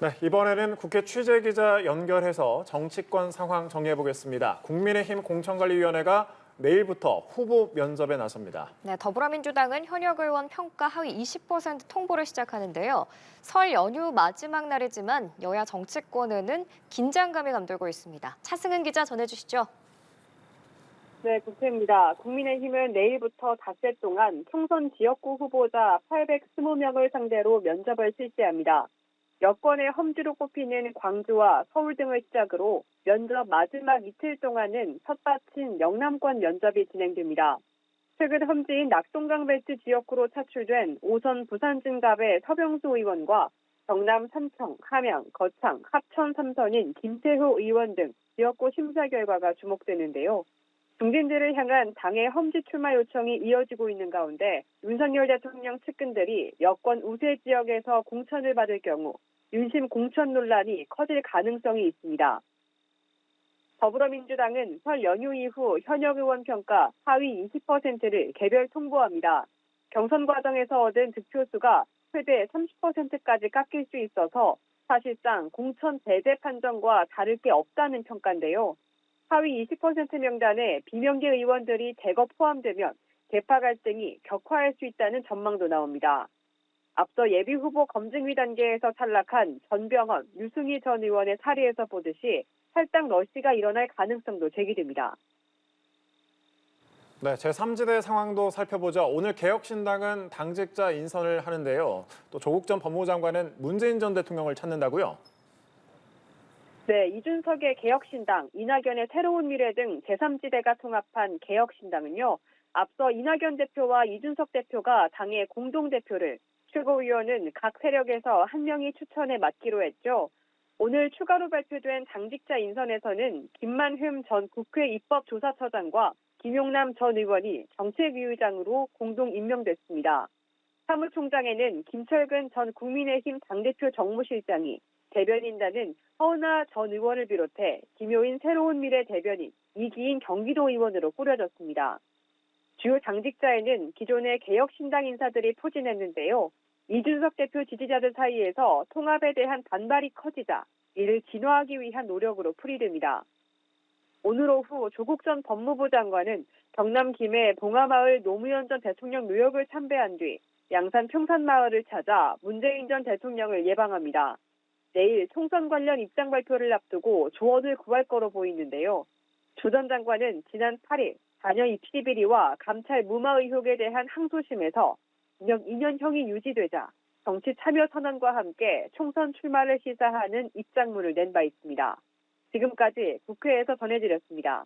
네, 이번에는 국회 취재기자 연결해서 정치권 상황 정리해보겠습니다. 국민의힘 공천관리위원회가 내일부터 후보 면접에 나섭니다. 네, 더불어민주당은 현역 의원 평가 하위 20% 통보를 시작하는데요. 설 연휴 마지막 날이지만 여야 정치권에는 긴장감이 감돌고 있습니다. 차승은 기자 전해주시죠. 네, 국회입니다. 국민의힘은 내일부터 닷새 동안 총선 지역구 후보자 820명을 상대로 면접을 실시합니다. 여권의 험지로 꼽히는 광주와 서울 등을 시작으로 면접 마지막 이틀 동안은 텃밭인 영남권 면접이 진행됩니다. 최근 험지인 낙동강벨트 지역구로 차출된 5선 부산진갑의 서병수 의원과 경남 산청, 함양, 거창, 합천 3선인 김태효 의원 등 지역구 심사 결과가 주목되는데요. 중진들을 향한 당의 험지 출마 요청이 이어지고 있는 가운데 윤석열 대통령 측근들이 여권 우세 지역에서 공천을 받을 경우 윤심 공천 논란이 커질 가능성이 있습니다. 더불어민주당은 설 연휴 이후 현역 의원 평가 하위 20%를 개별 통보합니다. 경선 과정에서 얻은 득표수가 최대 30%까지 깎일 수 있어서 사실상 공천 배제 판정과 다를 게 없다는 평가인데요. 하위 20% 명단에 비명계 의원들이 대거 포함되면 계파 갈등이 격화할 수 있다는 전망도 나옵니다. 앞서 예비후보 검증위 단계에서 탈락한 전병헌, 유승희 전 의원의 사례에서 보듯이 탈당 러시가 일어날 가능성도 제기됩니다. 네, 제3지대 상황도 살펴보죠. 오늘 개혁신당은 당직자 인선을 하는데요. 또 조국 전 법무부 장관은 문재인 전 대통령을 찾는다고요? 네, 이준석의 개혁신당, 이낙연의 새로운 미래 등 제3지대가 통합한 개혁신당은요. 앞서 이낙연 대표와 이준석 대표가 당의 공동대표를, 최고위원은 각 세력에서 한 명이 추천에 맡기로 했죠. 오늘 추가로 발표된 당직자 인선에서는 김만흠 전 국회 입법조사처장과 김용남 전 의원이 정책위의장으로 공동 임명됐습니다. 사무총장에는 김철근 전 국민의힘 당대표 정무실장이, 대변인단은 허은하 전 의원을 비롯해 김효인 새로운 미래 대변인, 이기인 경기도 의원으로 꾸려졌습니다. 주요 당직자에는 기존의 개혁신당 인사들이 포진했는데요. 이준석 대표 지지자들 사이에서 통합에 대한 반발이 커지자 이를 진화하기 위한 노력으로 풀이됩니다. 오늘 오후 조국 전 법무부 장관은 경남 김해 봉하마을 노무현 전 대통령 묘역을 참배한 뒤 양산 평산마을을 찾아 문재인 전 대통령을 예방합니다. 내일 총선 관련 입장 발표를 앞두고 조언을 구할 거로 보이는데요. 조 전 장관은 지난 8일 자녀 입시 비리와 감찰 무마 의혹에 대한 항소심에서 징역 2년형이 유지되자 정치 참여 선언과 함께 총선 출마를 시사하는 입장문을 낸 바 있습니다. 지금까지 국회에서 전해드렸습니다.